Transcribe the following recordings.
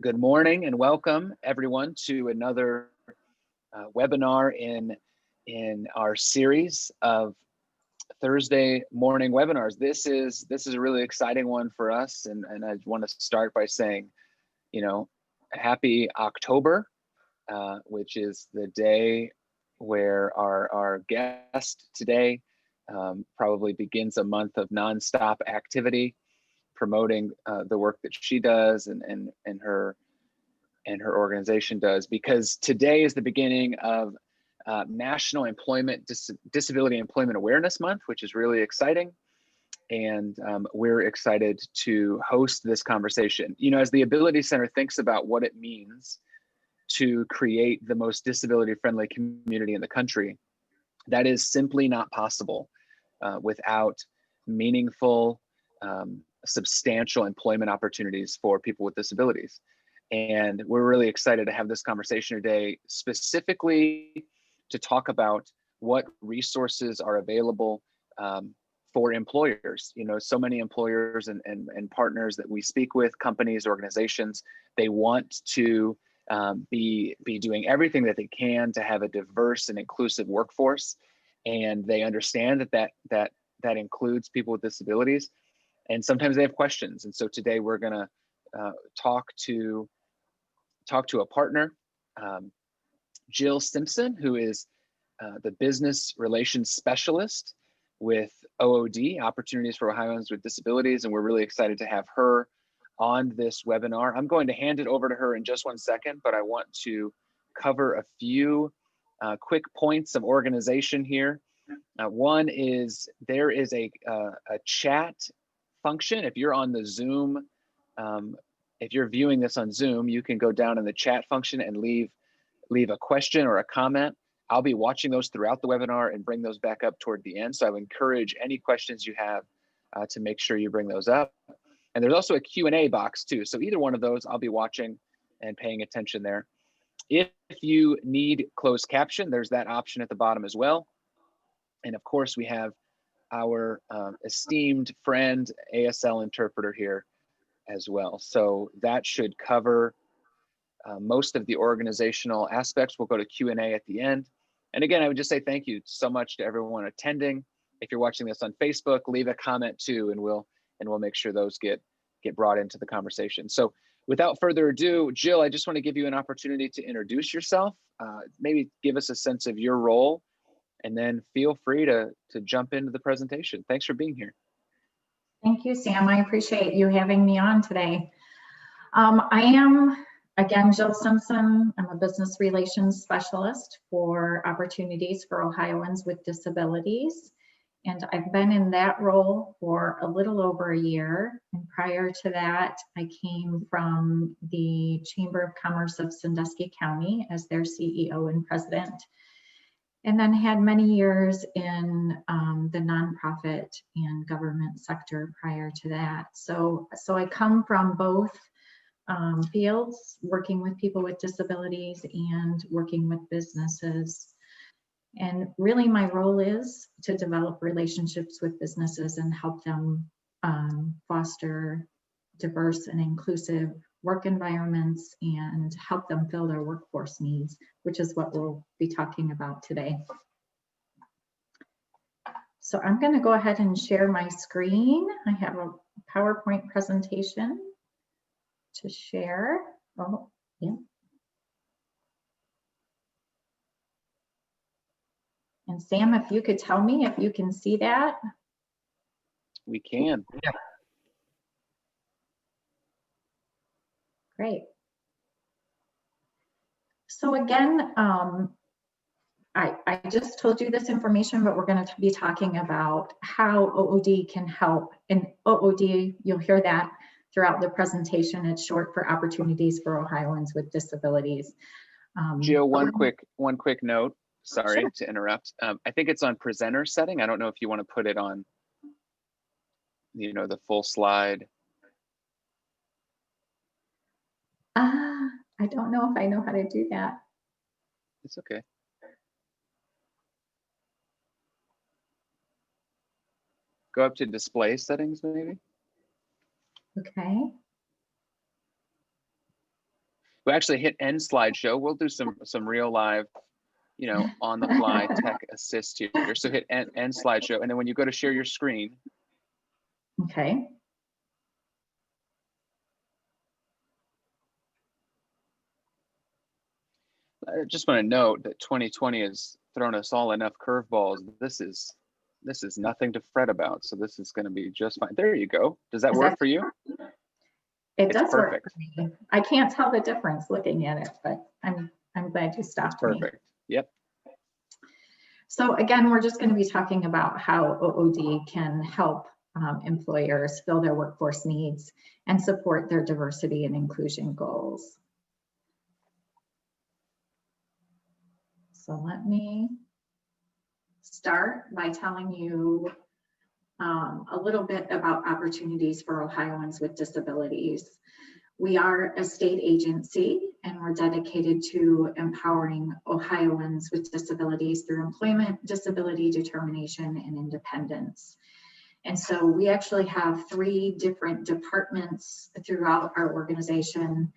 Good morning and welcome everyone to another webinar in our series of Thursday morning webinars. This is a really exciting one for us, and I want to start by saying, happy October, which is the day where our guest today probably begins a month of nonstop activity, promoting the work that she does and her organization does, because today is the beginning of National Disability Employment Awareness Month, which is really exciting. And we're excited to host this conversation. As the Ability Center thinks about what it means to create the most disability-friendly community in the country, that is simply not possible without meaningful, substantial employment opportunities for people with disabilities. And we're really excited to have this conversation today, specifically to talk about what resources are available for employers. So many employers and partners that we speak with, companies, organizations, they want to be doing everything that they can to have a diverse and inclusive workforce. And they understand that includes people with disabilities. And sometimes they have questions. And so today we're going to talk to a partner, Jill Simpson, who is the business relations specialist with OOD, Opportunities for Ohioans with Disabilities. And we're really excited to have her on this webinar. I'm going to hand it over to her in just one second, but I want to cover a few quick points of organization here. One is there is a chat function. If you're on the Zoom, if you're viewing this on Zoom, you can go down in the chat function and leave a question or a comment. I'll be watching those throughout the webinar and bring those back up toward the end. So I would encourage any questions you have to make sure you bring those up. And there's also a Q&A box too. So either one of those, I'll be watching and paying attention there. If you need closed caption, there's that option at the bottom as well. And of course, we have our esteemed friend, ASL interpreter here as well. So that should cover most of the organizational aspects. We'll go to Q&A at the end. And again, I would just say thank you so much to everyone attending. If you're watching this on Facebook, leave a comment too, and we'll make sure those get brought into the conversation. So without further ado, Jill, I just want to give you an opportunity to introduce yourself, maybe give us a sense of your role, and then feel free to jump into the presentation. Thanks for being here. Thank you, Sam. I appreciate you having me on today. I am, again, Jill Simpson. I'm a business relations specialist for Opportunities for Ohioans with Disabilities. And I've been in that role for a little over a year. And prior to that, I came from the Chamber of Commerce of Sandusky County as their CEO and president, and then had many years in the nonprofit and government sector prior to that. So I come from both fields, working with people with disabilities and working with businesses. And really my role is to develop relationships with businesses and help them foster diverse and inclusive work environments and help them fill their workforce needs, which is what we'll be talking about today. So I'm going to go ahead and share my screen. I have a PowerPoint presentation to share. Oh, yeah. And Sam, if you could tell me if you can see that. We can. Yeah. Great. So again, I just told you this information, but we're going to be talking about how OOD can help. And OOD, you'll hear that throughout the presentation. It's short for Opportunities for Ohioans with Disabilities. Jill, one quick note. Sorry Sure. to interrupt. I think it's on presenter setting. I don't know if you want to put it on, the full slide. I don't know if I know how to do that. It's okay. Go up to display settings, maybe. Okay. We actually hit end slideshow. We'll do some real live, you know, on the fly tech assist here. So hit end slideshow, and then when you go to share your screen. Okay. I just want to note that 2020 has thrown us all enough curveballs. This is nothing to fret about. So this is going to be just fine. There you go. Does that work for you? It does work for me. I can't tell the difference looking at it, but I'm glad you stopped me. Perfect. Yep. So again, we're just going to be talking about how OOD can help employers fill their workforce needs and support their diversity and inclusion goals. So let me start by telling you a little bit about opportunities for Ohioans with disabilities. We are a state agency, and we're dedicated to empowering Ohioans with disabilities through employment, disability determination, and independence. And so we actually have 3 different departments throughout our organization.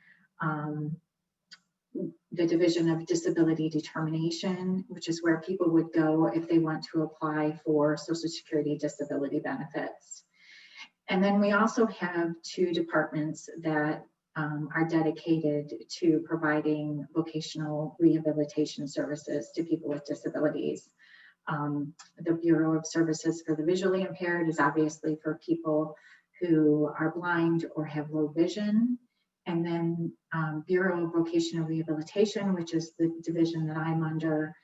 The Division of Disability Determination, which is where people would go if they want to apply for Social Security disability benefits. And then we also have 2 departments that are dedicated to providing vocational rehabilitation services to people with disabilities. The Bureau of Services for the Visually Impaired is obviously for people who are blind or have low vision. And then Bureau of Vocational Rehabilitation, which is the division that I'm under,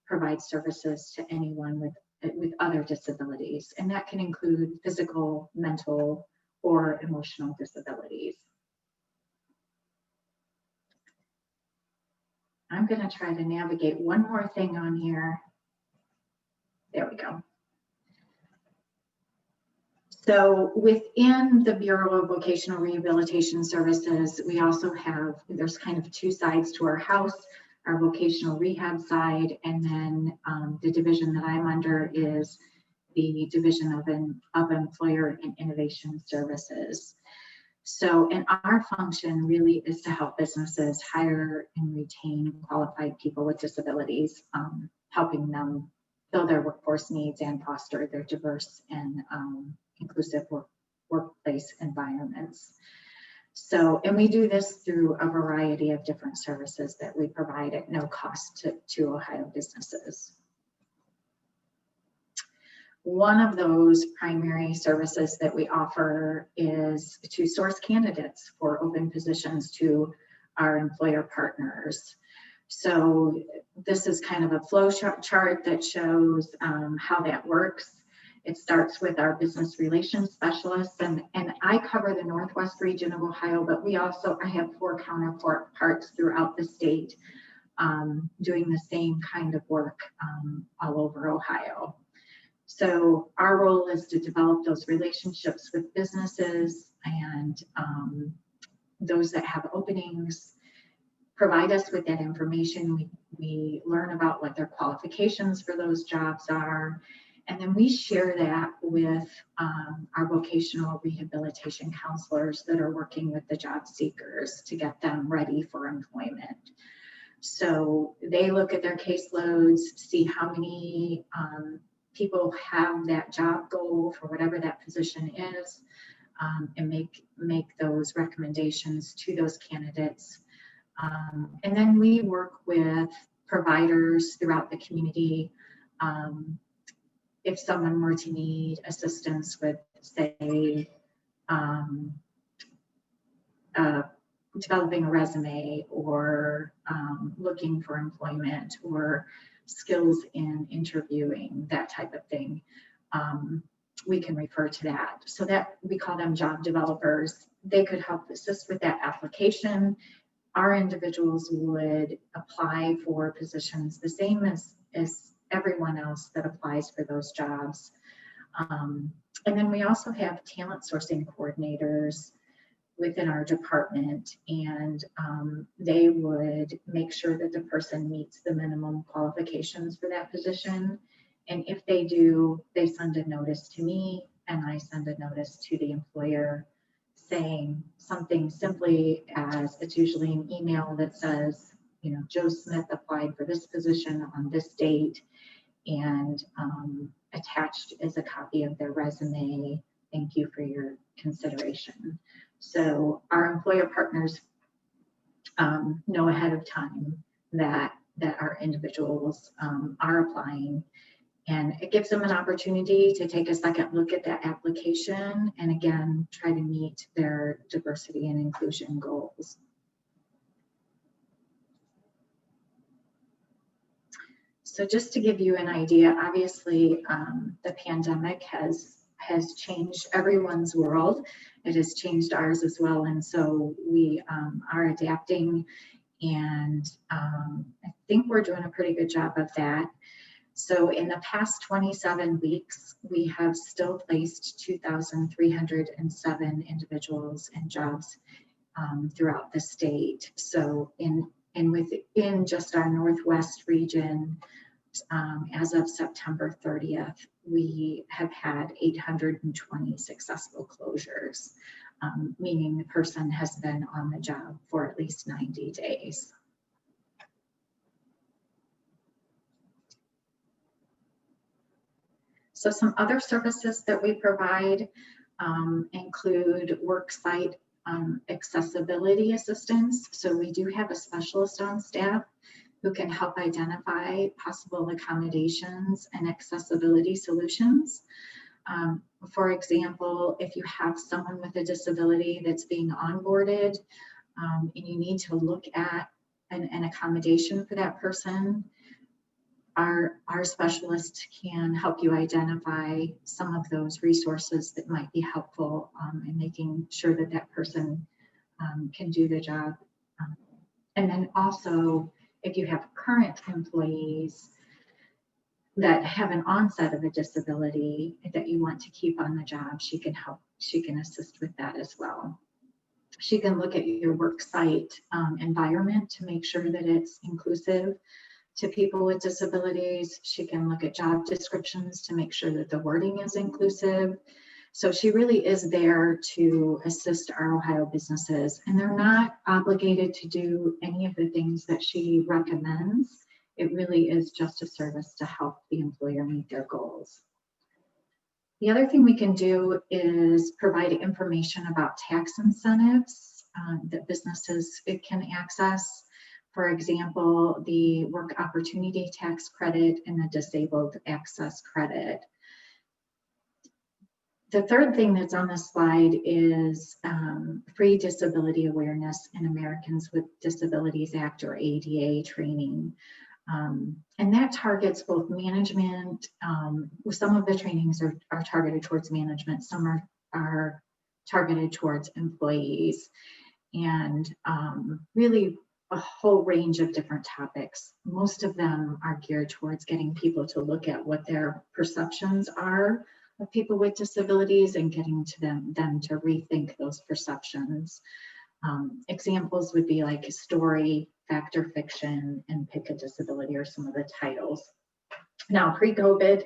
provides services to anyone with other disabilities. And that can include physical, mental, or emotional disabilities. I'm going to try to navigate one more thing on here. There we go. So within the Bureau of Vocational Rehabilitation Services, we also have, there's kind of 2 sides to our house, our vocational rehab side, and then the division that I'm under is the Division of Employer and Innovation Services. So, and our function really is to help businesses hire and retain qualified people with disabilities, helping them fill their workforce needs and foster their diverse and inclusive workplace environments. So, and we do this through a variety of different services that we provide at no cost to Ohio businesses. One of those primary services that we offer is to source candidates for open positions to our employer partners. So this is kind of a flow chart that shows how that works. It starts with our business relations specialists, and I cover the Northwest region of Ohio, but I have 4 counterparts throughout the state doing the same kind of work all over Ohio. So our role is to develop those relationships with businesses and those that have openings, provide us with that information. We learn about what their qualifications for those jobs are, and then we share that with our vocational rehabilitation counselors that are working with the job seekers to get them ready for employment. So they look at their caseloads, see how many people have that job goal for whatever that position is, and make those recommendations to those candidates. And then we work with providers throughout the community. If someone were to need assistance with, say, developing a resume or looking for employment or skills in interviewing, that type of thing, we can refer to that. So that we call them job developers. They could help assist with that application. Our individuals would apply for positions the same as everyone else that applies for those jobs. And then we also have talent sourcing coordinators within our department, and they would make sure that the person meets the minimum qualifications for that position. And if they do, they send a notice to me, and I send a notice to the employer saying something simply as, it's usually an email that says, you know, Joe Smith applied for this position on this date, and attached is a copy of their resume. Thank you for your consideration. So our employer partners know ahead of time that our individuals are applying, and it gives them an opportunity to take a second look at that application and again try to meet their diversity and inclusion goals. So just to give you an idea, obviously the pandemic has changed everyone's world. It has changed ours as well, and so we are adapting, and I think we're doing a pretty good job of that. So in the past 27 weeks, we have still placed 2,307 individuals in jobs throughout the state. So within just our Northwest region, as of September 30th, we have had 820 successful closures, meaning the person has been on the job for at least 90 days. So some other services that we provide include worksite accessibility assistance. So we do have a specialist on staff who can help identify possible accommodations and accessibility solutions. For example, if you have someone with a disability that's being onboarded and you need to look at an accommodation for that person, our specialist can help you identify some of those resources that might be helpful in making sure that that person can do the job. And then also, if you have current employees that have an onset of a disability that you want to keep on the job, she can help, she can assist with that as well. She can look at your work site environment to make sure that it's inclusive to people with disabilities. She can look at job descriptions to make sure that the wording is inclusive. So she really is there to assist our Ohio businesses, and they're not obligated to do any of the things that she recommends. It really is just a service to help the employer meet their goals. The other thing we can do is provide information about tax incentives that businesses can access. For example, the Work Opportunity Tax Credit and the Disabled Access Credit. The third thing that's on this slide is free disability awareness and Americans with Disabilities Act, or ADA training. And that targets both management. Some of the trainings are targeted towards management, some are targeted towards employees, and really a whole range of different topics. Most of them are geared towards getting people to look at what their perceptions are of people with disabilities and getting to them to rethink those perceptions. Examples would be like story, fact or fiction, and pick a disability are some of the titles. Now, pre-COVID,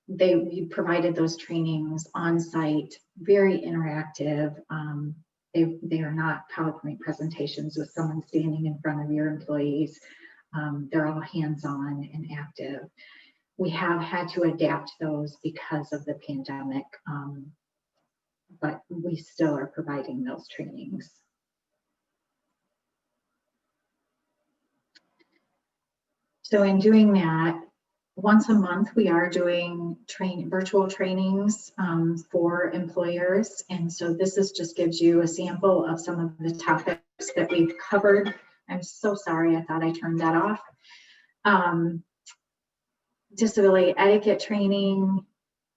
we provided those trainings on site, very interactive. They are not PowerPoint presentations with someone standing in front of your employees. They're all hands-on and active. We have had to adapt those because of the pandemic, but we still are providing those trainings. So in doing that, once a month, we are doing virtual trainings for employers. And so this just gives you a sample of some of the topics that we've covered. I'm so sorry, I thought I turned that off. Disability etiquette training,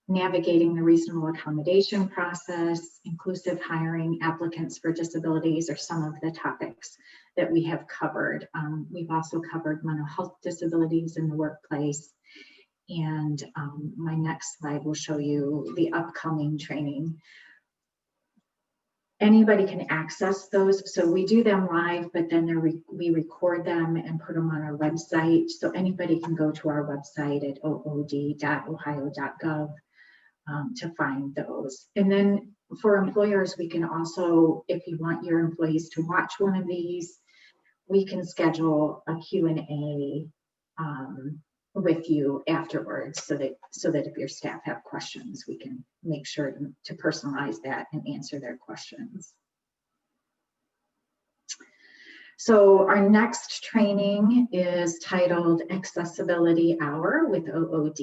navigating the reasonable accommodation process, inclusive hiring applicants for disabilities are some of the topics that we have covered. We've also covered mental health disabilities in the workplace. And my next slide will show you the upcoming training. Anybody can access those. So we do them live, but then we record them and put them on our website. So anybody can go to our website at ood.ohio.gov to find those. And then For employers, we can also, if you want your employees to watch one of these, we can schedule a Q&A with you afterwards, so that if your staff have questions, we can make sure to personalize that and answer their questions. So our next training is titled Accessibility Hour with OOD,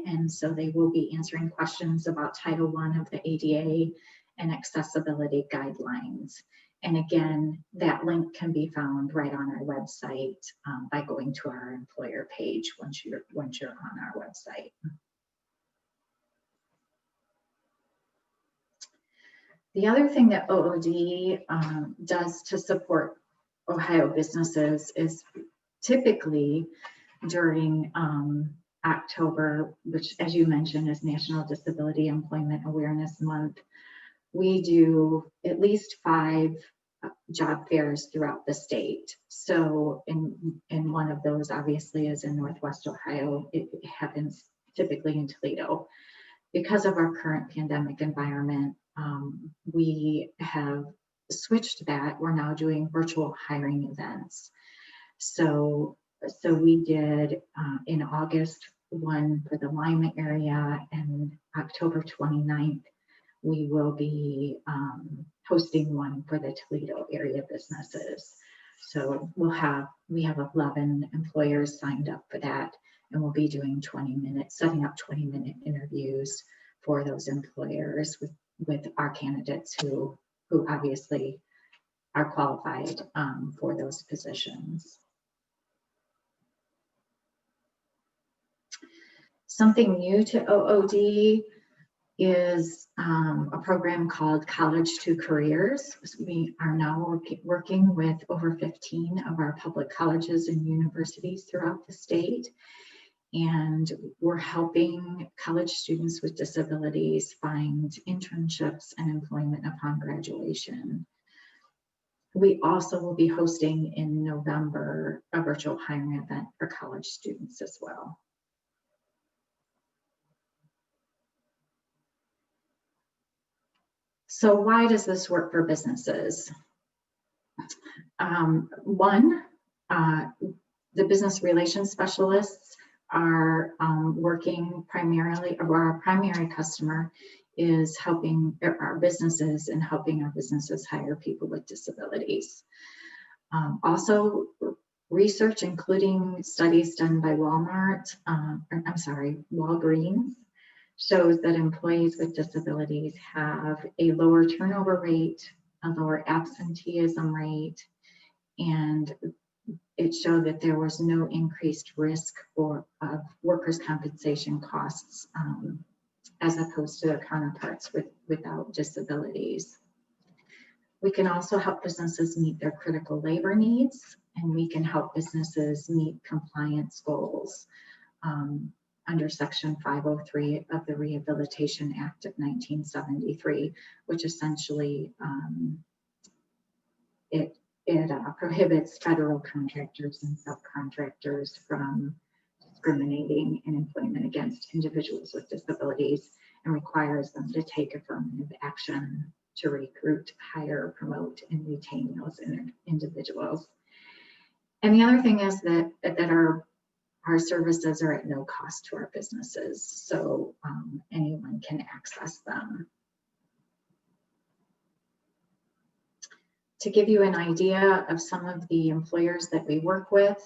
and so they will be answering questions about Title I of the ADA and accessibility guidelines. And again, that link can be found right on our website by going to our employer page once you're on our website. The other thing that OOD does to support Ohio businesses is typically during October, which, as you mentioned, is National Disability Employment Awareness Month. We do at least 5 job fairs throughout the state. So in one of those, obviously, is in Northwest Ohio. It happens typically in Toledo. Because of our current pandemic environment, we have switched that. We're now doing virtual hiring events. So we did in August one for the Lima area, and October 29th, we will be hosting one for the Toledo area businesses. So we have 11 employers signed up for that, and we'll be doing setting up 20-minute interviews for those employers with our candidates who obviously are qualified for those positions. Something new to OOD is a program called College to Careers. We are now working with over 15 of our public colleges and universities throughout the state. And we're helping college students with disabilities find internships and employment upon graduation. We also will be hosting in November a virtual hiring event for college students as well. So why does this work for businesses? One, the business relations specialists are working primarily, or our primary customer is helping our businesses and helping our businesses hire people with disabilities. Also, research, including studies done by Walgreens, shows that employees with disabilities have a lower turnover rate, a lower absenteeism rate, and it showed that there was no increased risk of workers' compensation costs as opposed to their counterparts without disabilities. We can also help businesses meet their critical labor needs, and we can help businesses meet compliance goals under Section 503 of the Rehabilitation Act of 1973, which essentially it prohibits federal contractors and subcontractors from discriminating in employment against individuals with disabilities, and requires them to take affirmative action to recruit, hire, promote, and retain those individuals. And the other thing is that our services are at no cost to our businesses, so anyone can access them. To give you an idea of some of the employers that we work with,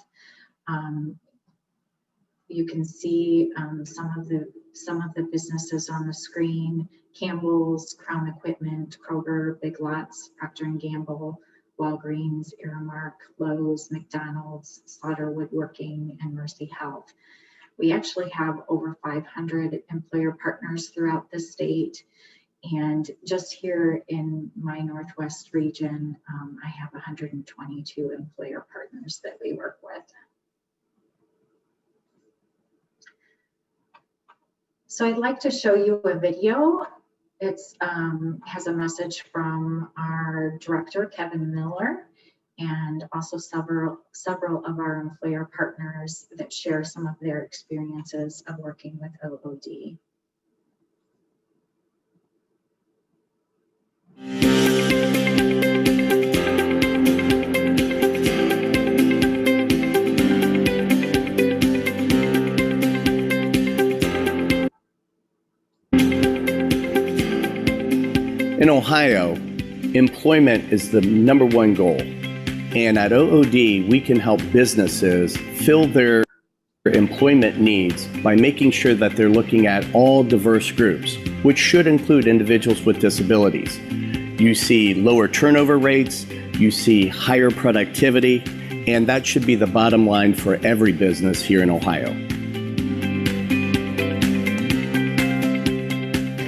you can see some of the businesses on the screen: Campbell's, Crown Equipment, Kroger, Big Lots, Procter & Gamble, Walgreens, Aramark, Lowe's, McDonald's, Slaughter Woodworking, and Mercy Health. We actually have over 500 employer partners throughout the state. And just here in my Northwest region, I have 122 employer partners that we work with. So I'd like to show you a video. It has a message from our director, Kevin Miller, and also several of our employer partners that share some of their experiences of working with OOD. In Ohio, employment is the number one goal. And at OOD, we can help businesses fill their employment needs by making sure that they're looking at all diverse groups, which should include individuals with disabilities. You see lower turnover rates, you see higher productivity, and that should be the bottom line for every business here in Ohio.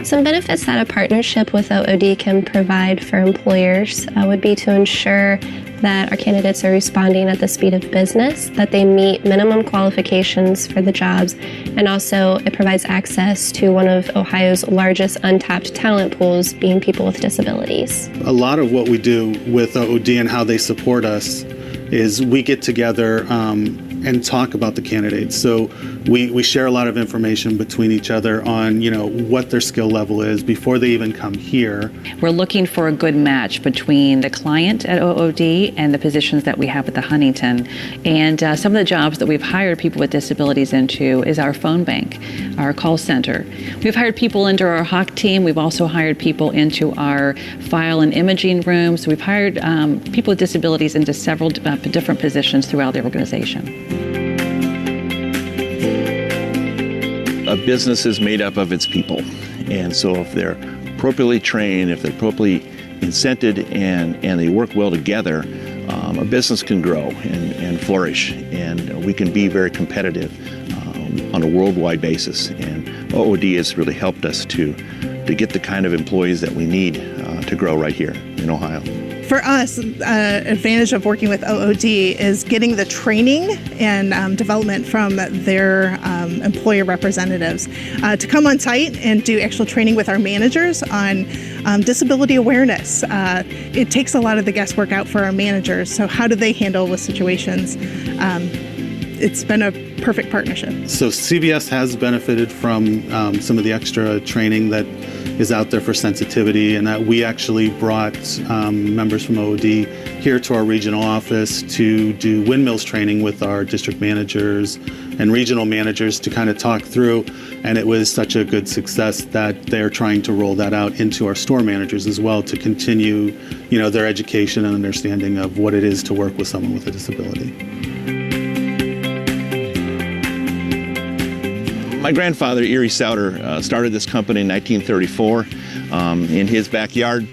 Some benefits that a partnership with OOD can provide for employers would be to ensure that our candidates are responding at the speed of business, that they meet minimum qualifications for the jobs, and also it provides access to one of Ohio's largest untapped talent pools, being people with disabilities. A lot of what we do with OOD and how they support us is we get together and talk about the candidates. So we share a lot of information between each other on, what their skill level is before they even come here. We're looking for a good match between the client at OOD and the positions that we have at the Huntington. And some of the jobs that we've hired people with disabilities into is our phone bank, our call center. We've hired people into our HOC team. We've also hired people into our file and imaging rooms. So we've hired people with disabilities into several different positions throughout the organization. A business is made up of its people, and so if they're appropriately trained, if they're appropriately incented, and they work well together, a business can grow and flourish, and we can be very competitive on a worldwide basis. And OOD has really helped us to get the kind of employees that we need to grow right here in Ohio. For us, advantage of working with OOD is getting the training and development from their employer representatives to come on site and do actual training with our managers on disability awareness. It takes a lot of the guesswork out for our managers. So how do they handle with situations? It's been a perfect partnership. So CVS has benefited from some of the extra training that is out there for sensitivity, and that we actually brought members from OOD here to our regional office to do windmills training with our district managers and regional managers to kind of talk through, and it was such a good success that they're trying to roll that out into our store managers as well to continue, their education and understanding of what it is to work with someone with a disability. My grandfather, Erie Souter, started this company in 1934 in his backyard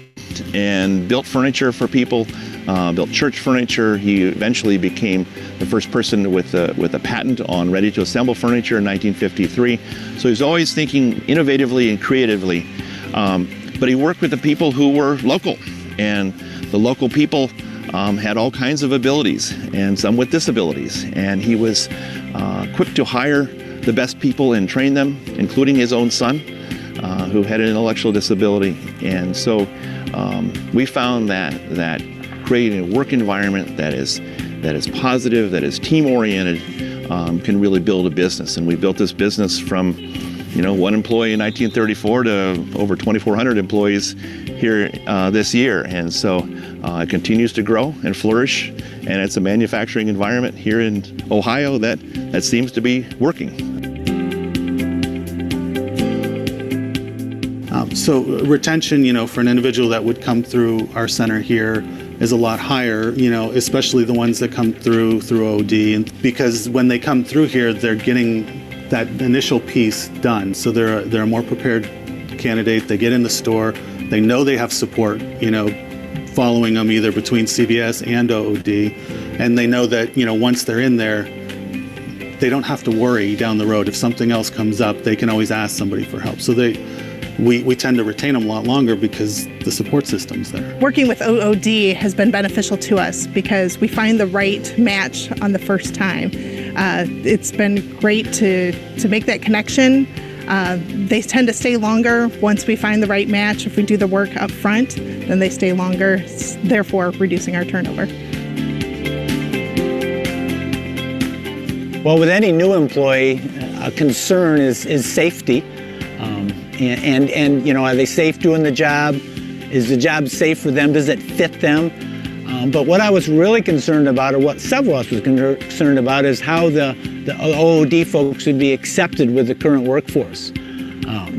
and built furniture for people, built church furniture. He eventually became the first person with a patent on ready-to-assemble furniture in 1953. So he was always thinking innovatively and creatively. But he worked with the people who were local, and the local people had all kinds of abilities, and some with disabilities. And he was quick to hire the best people and train them, including his own son, who had an intellectual disability. And so we found that creating a work environment that is positive, that is team-oriented, can really build a business. And we built this business from, one employee in 1934 to over 2,400 employees here this year. And so it continues to grow and flourish, and it's a manufacturing environment here in Ohio that seems to be working. So retention, for an individual that would come through our center here is a lot higher, especially the ones that come through OOD, and because when they come through here, they're getting that initial piece done. So they're a more prepared candidate. They get in the store, they know they have support, following them either between CVS and OOD, and they know that, once they're in there, they don't have to worry down the road. If something else comes up, they can always ask somebody for help. So we tend to retain them a lot longer because the support system's there. Working with OOD has been beneficial to us because we find the right match on the first time. It's been great to make that connection. They tend to stay longer once we find the right match. If we do the work up front, then they stay longer, therefore reducing our turnover. Well, with any new employee, a concern is safety. And are they safe doing the job? Is the job safe for them? Does it fit them? But what I was really concerned about, or what several of us was concerned about, is how the OOD folks would be accepted with the current workforce.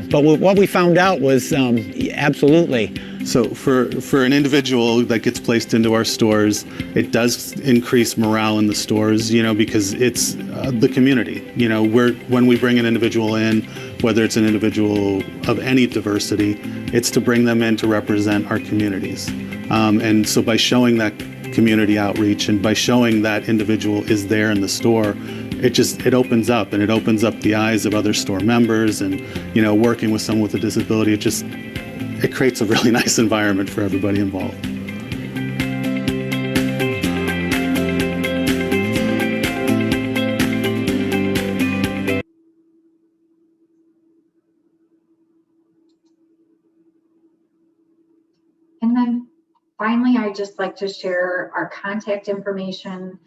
But what we found out was absolutely. So for an individual that gets placed into our stores, it does increase morale in the stores, because it's the community. When we bring an individual in, whether it's an individual of any diversity, it's to bring them in to represent our communities. And so by showing that community outreach and by showing that individual is there in the store, it opens up, and it opens up the eyes of other store members, and working with someone with a disability, it creates a really nice environment for everybody involved. And then finally, I'd just like to share our contact information.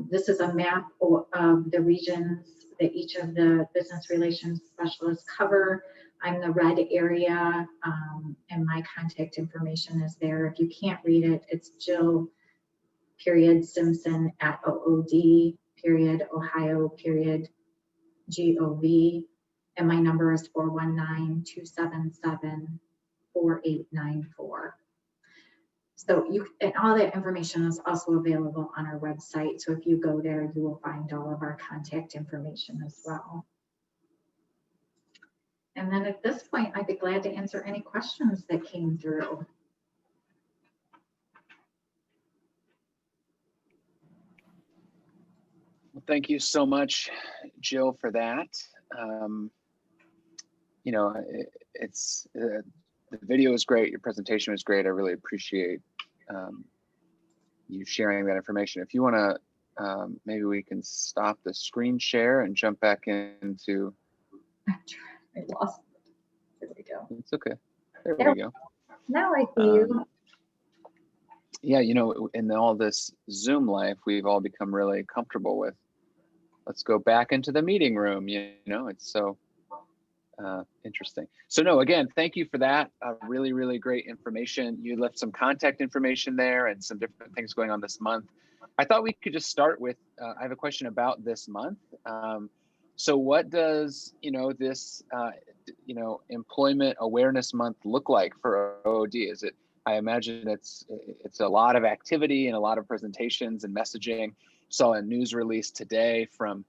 This is a map of the regions that each of the business relations specialists cover. I'm the red area, and my contact information is there. If you can't read it, it's Jill.Simpson at ood.ohio.gov. And my number is 419-277-4894. So and all that information is also available on our website. So if you go there, you will find all of our contact information as well. And then at this point, I'd be glad to answer any questions that came through. Well, thank you so much, Jill, for that. The video is great. Your presentation was great. I really appreciate you sharing that information. If you want to, maybe we can stop the screen share and jump back into. I lost it. There we go. It's okay. There we go. Now I see you. Yeah, in all this Zoom life, we've all become really comfortable with, let's go back into the meeting room. It's so interesting. So no, again, thank you for that. Really, really great information. You left some contact information there and some different things going on this month. I thought we could just start with, I have a question about this month. So what does, this, Employment Awareness Month look like for OOD? Is it, I imagine it's a lot of activity and a lot of presentations and messaging. Saw a news release today from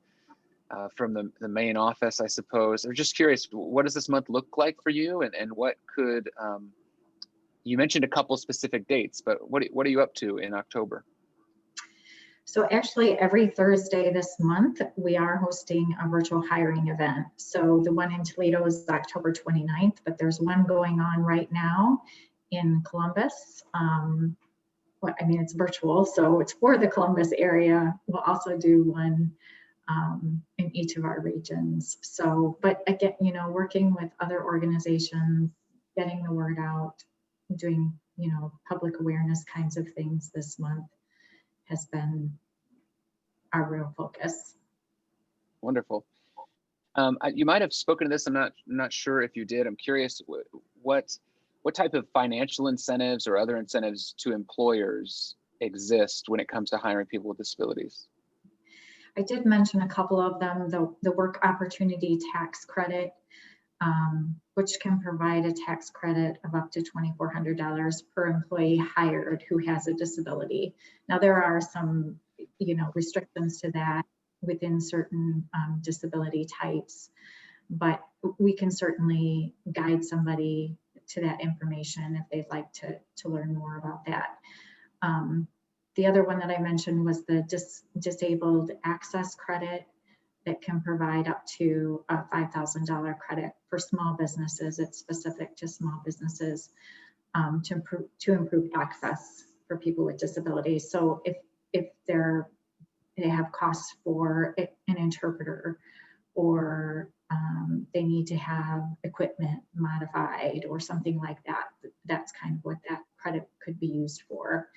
the main office, I suppose. I'm just curious, what does this month look like for you, and what could, you mentioned a couple specific dates, but what are you up to in October? So actually every Thursday this month, we are hosting a virtual hiring event. So the one in Toledo is October 29th, but there's one going on right now in Columbus. It's virtual, so it's for the Columbus area. We'll also do one in each of our regions. So, but again, working with other organizations, getting the word out, doing, public awareness kinds of things this month has been our real focus. Wonderful. You might have spoken to this. I'm not sure if you did. I'm curious what type of financial incentives or other incentives to employers exist when it comes to hiring people with disabilities? I did mention a couple of them. The Work Opportunity Tax Credit, which can provide a tax credit of up to $2,400 per employee hired who has a disability. Now there are some, restrictions to that within certain disability types, but we can certainly guide somebody to that information if they'd like to learn more about that. The other one that I mentioned was the Disabled Access Credit that can provide up to a $5,000 credit for small businesses. It's specific to small businesses to improve access for people with disabilities. So if they have costs for an interpreter, or they need to have equipment modified or something like that, that's kind of what that credit could be used for.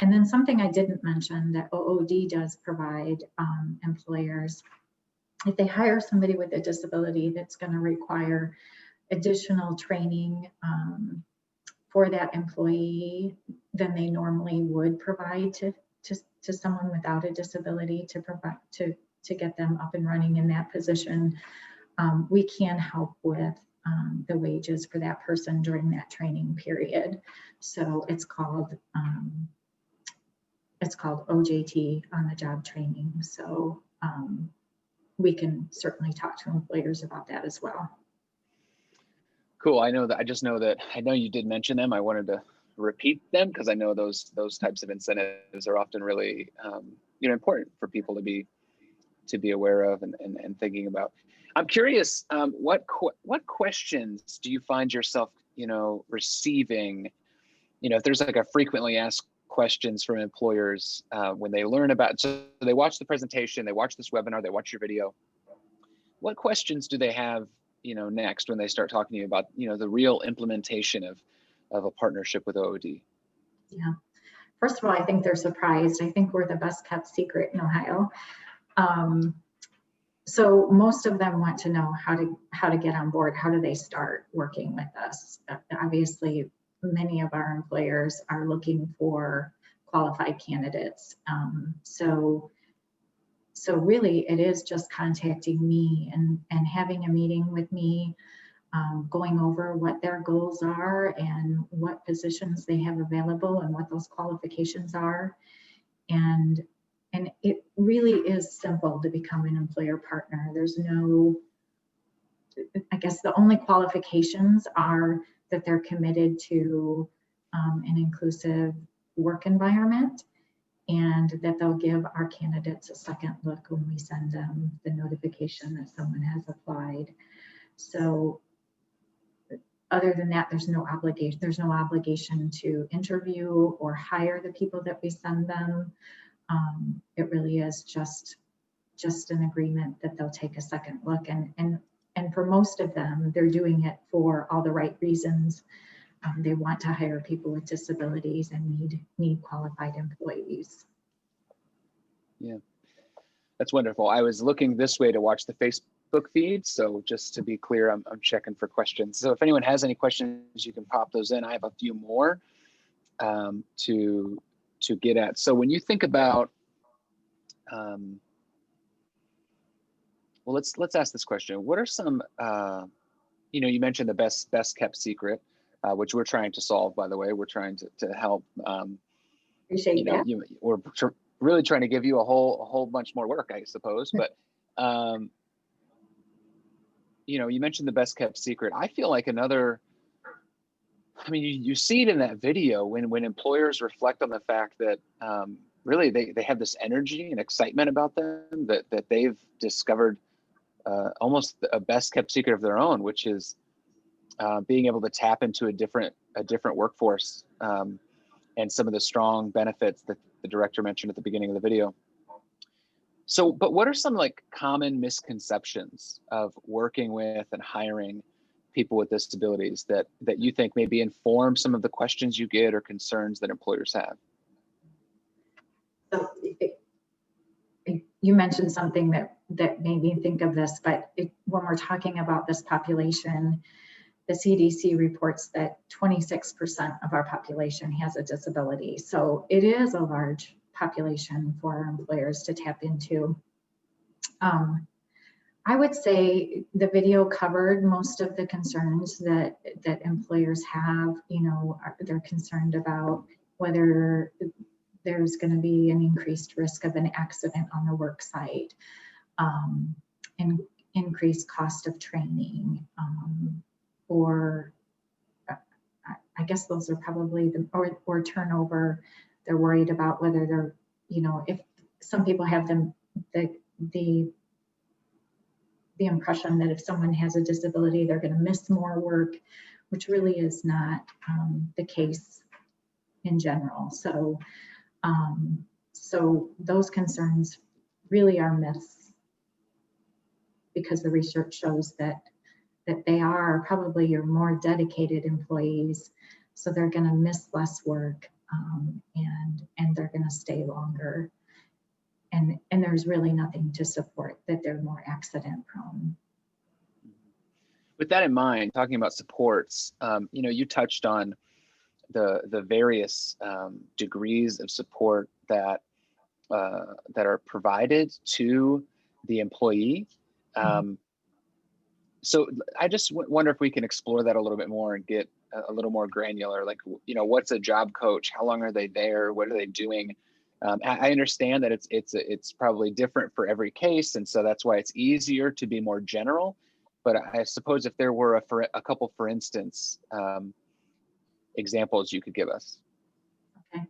And then something I didn't mention that OOD does provide employers, if they hire somebody with a disability that's going to require additional training for that employee than they normally would provide to someone without a disability to provide to get them up and running in that position. We can help with the wages for that person during that training period. So it's called OJT, on the job training. So we can certainly talk to employers about that as well. Cool. I know that I know you did mention them. I wanted to repeat them because I know those types of incentives are often really important for people to be aware of and thinking about. I'm curious, what questions do you find yourself receiving? If there's like a frequently asked questions from employers when they learn about, so they watch the presentation, they watch this webinar, they watch your video. What questions do they have next when they start talking to you about the real implementation of a partnership with OOD? Yeah, first of all, I think they're surprised. I think we're the best kept secret in Ohio. So most of them want to know how to get on board. How do they start working with us? Obviously, many of our employers are looking for qualified candidates. So really, it is just contacting me and having a meeting with me, going over what their goals are and what positions they have available and what those qualifications are. And it really is simple to become an employer partner. There's no, I guess the only qualifications are that they're committed to an inclusive work environment, and that they'll give our candidates a second look when we send them the notification that someone has applied. So other than that, there's no obligation. There's no obligation to interview or hire the people that we send them. It really is just an agreement that they'll take a second look, and for most of them, they're doing it for all the right reasons. They want to hire people with disabilities and need qualified employees. Yeah, that's wonderful. I was looking this way to watch the Facebook feed, so just to be clear, I'm checking for questions. So if anyone has any questions, you can pop those in. I have a few more to get at. So when you think about, well, let's ask this question. What are some, you mentioned the best kept secret, which we're trying to solve, by the way. We're trying to help. Appreciate that. We're really trying to give you a whole bunch more work, I suppose. But you mentioned the best kept secret. I feel like another. I mean, you see it in that video when employers reflect on the fact that really they have this energy and excitement about them that they've discovered almost a best kept secret of their own, which is being able to tap into a different workforce and some of the strong benefits that the director mentioned at the beginning of the video. So, but what are some like common misconceptions of working with and hiring people with disabilities that you think maybe inform some of the questions you get or concerns that employers have? So you mentioned something that made me think of this, but when we're talking about this population, the CDC reports that 26% of our population has a disability. So it is a large population for our employers to tap into. I would say the video covered most of the concerns that employers have. They're concerned about whether there's going to be an increased risk of an accident on the work site, and increased cost of training, or I guess those are probably or turnover. They're worried about whether they're, if some people have the impression that if someone has a disability, they're going to miss more work, which really is not the case in general. So, so those concerns really are myths, because the research shows that they are probably your more dedicated employees, so they're going to miss less work, and they're going to stay longer. And there's really nothing to support that they're more accident prone. With that in mind, talking about supports, you touched on the various degrees of support that are provided to the employee. So I just wonder if we can explore that a little bit more and get a little more granular. Like, what's a job coach? How long are they there? What are they doing? I understand that it's probably different for every case, and so that's why it's easier to be more general. But I suppose if there were a couple, for instance, examples you could give us. Okay.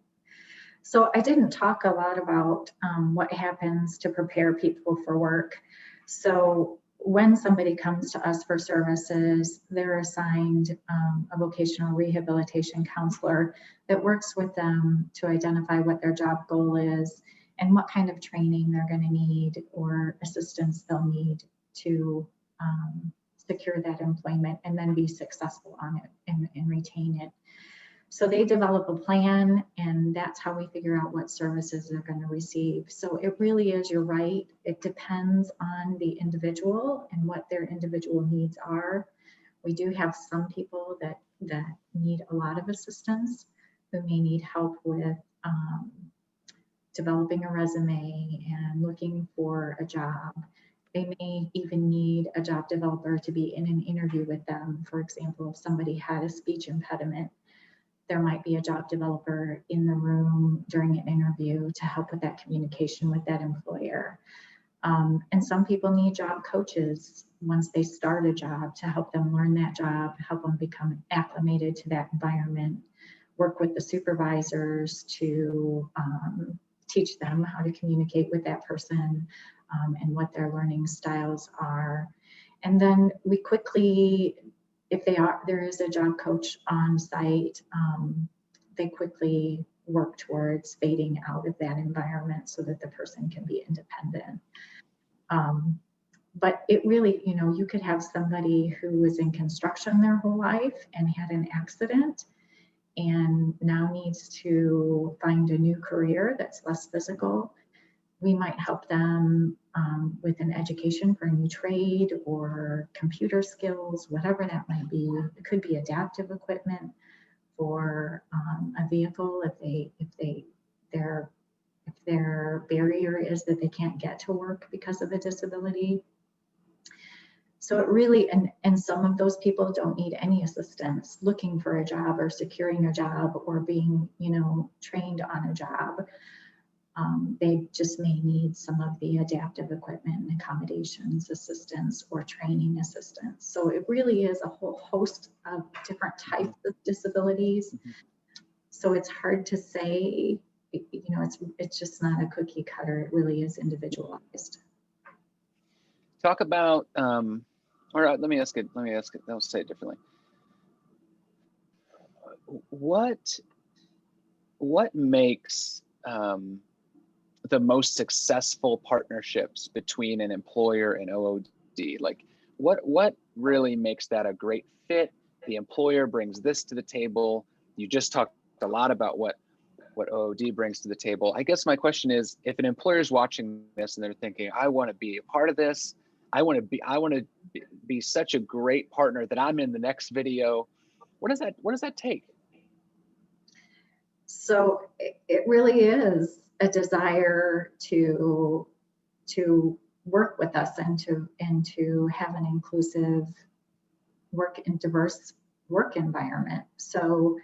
So I didn't talk a lot about what happens to prepare people for work. So when somebody comes to us for services, they're assigned a vocational rehabilitation counselor that works with them to identify what their job goal is and what kind of training they're going to need or assistance they'll need to secure that employment and then be successful on it and retain it. So they develop a plan, and that's how we figure out what services they're going to receive. So it really is, you're right, it depends on the individual and what their individual needs are. We do have some people that need a lot of assistance, who may need help with developing a resume and looking for a job. They may even need a job developer to be in an interview with them. For example, if somebody had a speech impediment, there might be a job developer in the room during an interview to help with that communication with that employer. And some people need job coaches once they start a job to help them learn that job, help them become acclimated to that environment, work with the supervisors to teach them how to communicate with that person and what their learning styles are. And then we quickly, if there is a job coach on site, they quickly work towards fading out of that environment so that the person can be independent. But it really, you could have somebody who was in construction their whole life and had an accident and now needs to find a new career that's less physical. We might help them with an education for a new trade or computer skills, whatever that might be. It could be adaptive equipment for a vehicle if their barrier is that they can't get to work because of a disability. So it really, and some of those people don't need any assistance looking for a job or securing a job or being, trained on a job. They just may need some of the adaptive equipment and accommodations assistance or training assistance. So it really is a whole host of different types of disabilities. So it's hard to say, it's just not a cookie cutter. It really is individualized. Talk about, or let me ask it, I'll say it differently. What makes the most successful partnerships between an employer and OOD? Like, what really makes that a great fit? The employer brings this to the table. You just talked a lot about what OOD brings to the table. I guess my question is, if an employer is watching this and they're thinking, I want to be a part of this, I want to be such a great partner that I'm in the next video. What does that take? So it really is a desire to work with us and to have an inclusive work and diverse work environment. So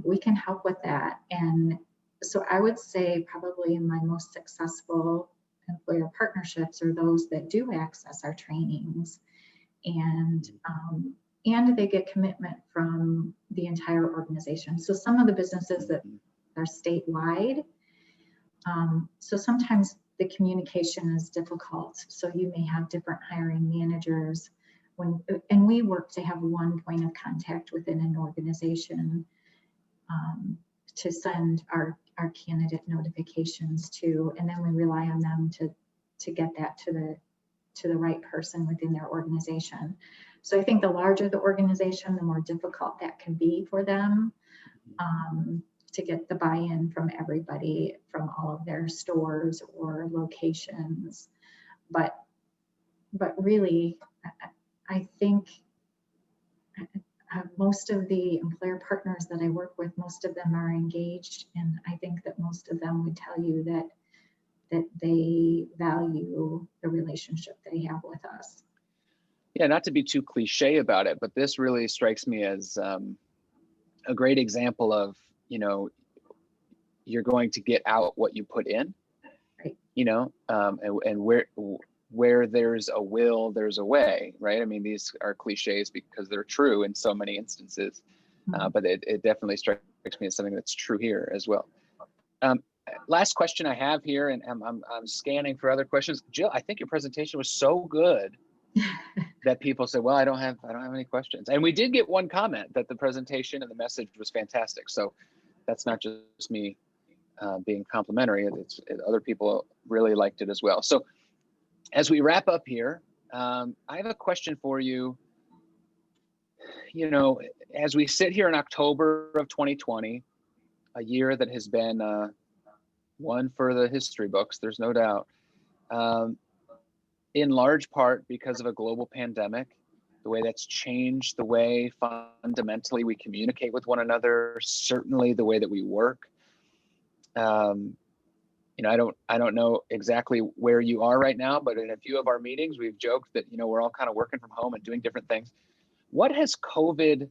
we can help with that. And so I would say probably my most successful employer partnerships are those that do access our trainings and they get commitment from the entire organization. So some of the businesses that are statewide, so sometimes the communication is difficult. So you may have different hiring managers and we work to have one point of contact within an organization to send our candidate notifications to, and then we rely on them to get that to the right person within their organization. So I think the larger the organization, the more difficult that can be for them to get the buy-in from everybody, from all of their stores or locations. But really, I think most of the employer partners that I work with, most of them are engaged, and I think that most of them would tell you that they value the relationship they have with us. Yeah, not to be too cliche about it, but this really strikes me as a great example of, you're going to get out what you put in, right? And where there's a will, there's a way, right? I mean, these are cliches because they're true in so many instances, but it definitely strikes me as something that's true here as well. Last question I have here, and I'm scanning for other questions. Jill, I think your presentation was so good that people said, well, I don't have any questions. And we did get one comment that the presentation and the message was fantastic. So that's not just me being complimentary. Other people really liked it as well. So as we wrap up here, I have a question for you. As we sit here in October of 2020, a year that has been one for the history books, there's no doubt, in large part because of a global pandemic, the way that's changed the way fundamentally we communicate with one another, certainly the way that we work. I don't know exactly where you are right now, but in a few of our meetings, we've joked that, we're all kind of working from home and doing different things. What has COVID,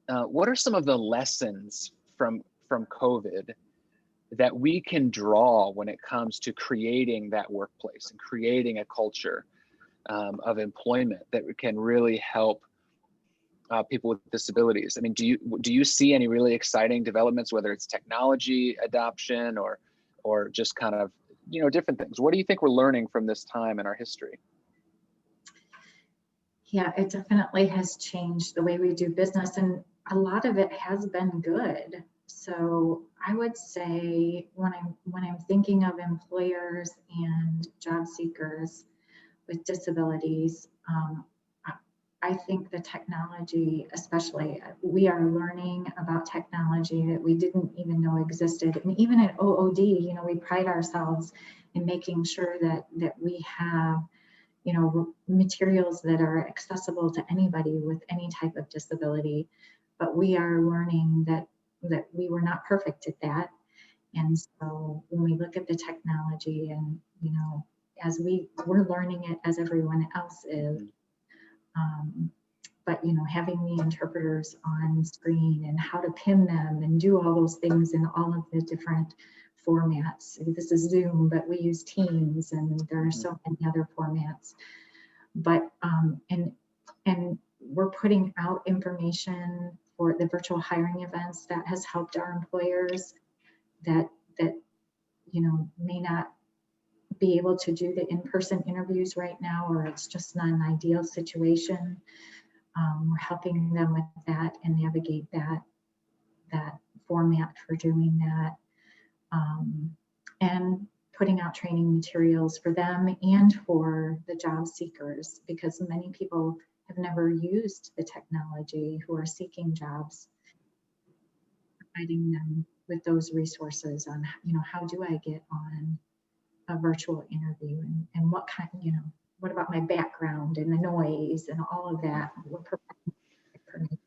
what are some of the lessons from COVID that we can draw when it comes to creating that workplace and creating a culture of employment that can really help people with disabilities? I mean, do you see any really exciting developments, whether it's technology adoption or just kind of, different things? What do you think we're learning from this time in our history? Yeah, it definitely has changed the way we do business, and a lot of it has been good. So I would say when I'm thinking of employers and job seekers with disabilities, I think the technology, especially, we are learning about technology that we didn't even know existed. And even at OOD, we pride ourselves in making sure that we have, materials that are accessible to anybody with any type of disability. But we are learning that we were not perfect at that. And so when we look at the technology and, as we're learning it as everyone else is, but having the interpreters on screen and how to pin them and do all those things in all of the different formats. This is Zoom, but we use Teams, and there are so many other formats. But and we're putting out information for the virtual hiring events that has helped our employers that may not be able to do the in-person interviews right now, or it's just not an ideal situation. We're helping them with that and navigate that format for doing that, and putting out training materials for them and for the job seekers, because many people have never used the technology who are seeking jobs, providing them with those resources on, how do I get on a virtual interview, and what kind, what about my background and the noise and all of that. We're providing information.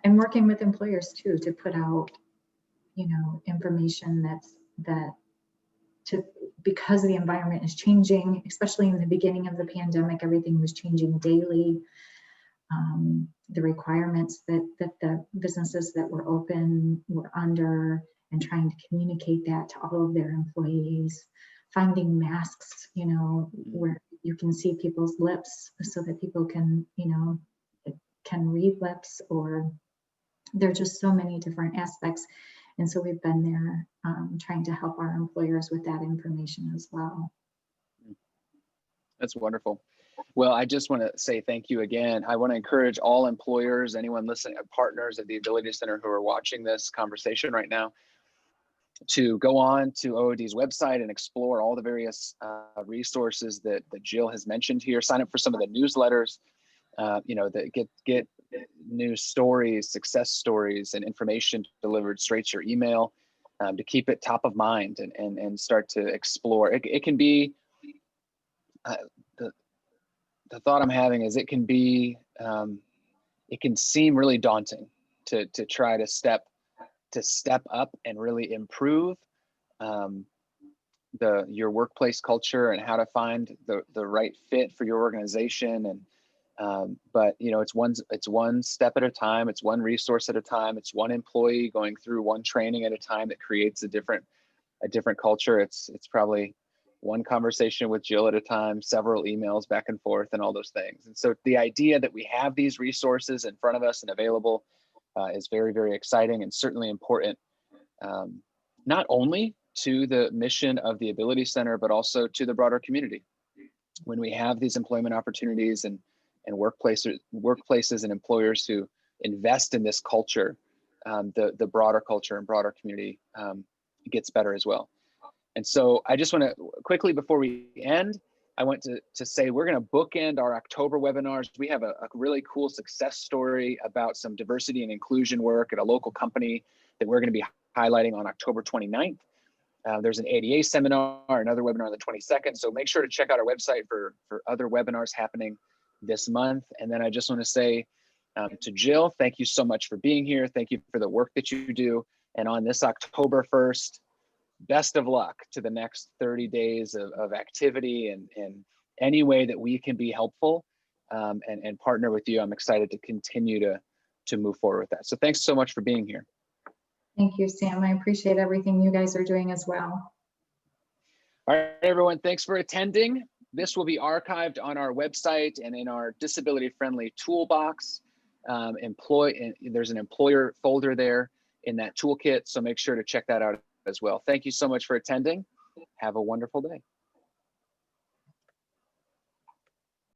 And working with employers too to put out, information because the environment is changing, especially in the beginning of the pandemic, everything was changing daily. The requirements that the businesses that were open were under, and trying to communicate that to all of their employees, finding masks, where you can see people's lips so that people can, can read lips, or there are just so many different aspects. And so we've been there trying to help our employers with that information as well. That's wonderful. Well, I just want to say thank you again. I want to encourage all employers, anyone listening, partners at the Ability Center who are watching this conversation right now, to go on to OOD's website and explore all the various resources that Jill has mentioned here. Sign up for some of the newsletters, that get news stories, success stories, and information delivered straight to your email, to keep it top of mind and start to explore. It can be, the thought I'm having is it can be it can seem really daunting to try to step up and really improve your workplace culture and how to find the right fit for your organization. And but it's one step at a time, it's one resource at a time, it's one employee going through one training at a time that creates a different culture. It's probably one conversation with Jill at a time, several emails back and forth, and all those things. And so the idea that we have these resources in front of us and available is very, very exciting, and certainly important, not only to the mission of the Ability Center, but also to the broader community. When we have these employment opportunities and workplaces and employers who invest in this culture, the broader culture and broader community gets better as well. And so I just want to quickly, before we end, I want to say we're going to bookend our October webinars. We have a really cool success story about some diversity and inclusion work at a local company that we're going to be highlighting on October 29th. There's an ADA seminar, another webinar on the 22nd. So make sure to check out our website for other webinars happening this month. And then I just want to say to Jill, thank you so much for being here. Thank you for the work that you do. And on this October 1st, best of luck to the next 30 days of activity, and any way that we can be helpful and partner with you. I'm excited to continue to move forward with that. So thanks so much for being here. Thank you, Sam. I appreciate everything you guys are doing as well. All right, everyone, thanks for attending. This will be archived on our website and in our disability-friendly toolbox. There's an employer folder there in that toolkit, so make sure to check that out as well. Thank you so much for attending. Have a wonderful day.